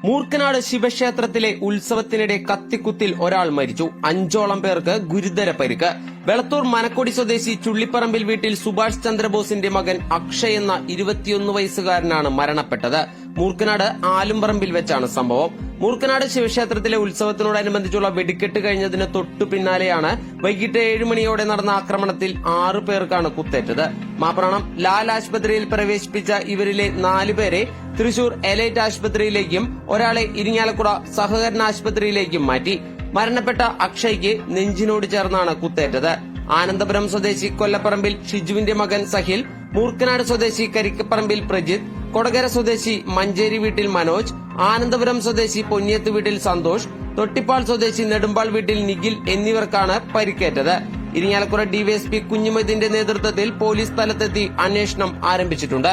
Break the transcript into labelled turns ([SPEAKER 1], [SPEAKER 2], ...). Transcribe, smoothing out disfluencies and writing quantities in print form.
[SPEAKER 1] മൂർക്കനാട് ശിവക്ഷേത്രത്തിലെ ഉത്സവത്തിനിടെ കത്തിക്കുത്തിൽ ഒരാൾ മരിച്ചു. 5ഓളം പേർക്ക് ഗുരുതര പരിക്ക്. വെളത്തൂർ മനക്കൊടി സ്വദേശി ചുള്ളിപ്പറമ്പിൽ വീട്ടിൽ സുഭാഷ് ചന്ദ്രബോസിന്റെ മകൻ അക്ഷയ് എന്ന 21 വയസ്സുകാരനാണ് മരണപ്പെട്ടത്. മൂർക്കനാട് ആലുംപറമ്പിൽ വെച്ചാണ് സംഭവം. മൂർക്കനാട് ശിവക്ഷേത്രത്തിലെ ഉത്സവത്തിനോടനുബന്ധിച്ചുള്ള വെടിക്കെട്ട് കഴിഞ്ഞതിന് തൊട്ടു പിന്നാലെയാണ് വൈകിട്ട് 7 മണിയോടെ നടന്ന ആക്രമണത്തിൽ 6 പേർക്കാണ് കുത്തേറ്റത്. മാപ്രാണം ലാൽ ആശുപത്രിയിൽ പ്രവേശിപ്പിച്ച ഇവരിലെ 4 പേരെ തൃശൂർ എലൈറ്റ് ആശുപത്രിയിലേക്കും ഒരാളെ ഇരിങ്ങാലക്കുട സഹകരണ ആശുപത്രിയിലേക്കും മാറ്റി. മരണപ്പെട്ട അക്ഷയ്ക്ക് നെഞ്ചിനോട് ചേർന്നാണ് കുത്തേറ്റത്. ആനന്ദപുരം സ്വദേശി കൊല്ലപ്പറമ്പിൽ ഷിജുവിന്റെ മകൻ സഹിൽ, മൂർക്കനാട് സ്വദേശി കരിക്കപ്പറമ്പിൽ പ്രജിത്ത്, കൊടകര സ്വദേശി മഞ്ചേരി വീട്ടിൽ മനോജ്, ആനന്ദപുരം സ്വദേശി പൊന്നിയത്ത് വീട്ടിൽ സന്തോഷ്, തൊട്ടിപ്പാൾ സ്വദേശി നെടുമ്പാൾ വീട്ടിൽ നിഖിൽ എന്നിവർക്കാണ് പരിക്കേറ്റത്. ഇരിങ്ങാലക്കുട ഡിവൈഎസ്പി കുഞ്ഞുമതിന്റെ നേതൃത്വത്തിൽ പോലീസ് സ്ഥലത്തെത്തി അന്വേഷണം ആരംഭിച്ചിട്ടുണ്ട്.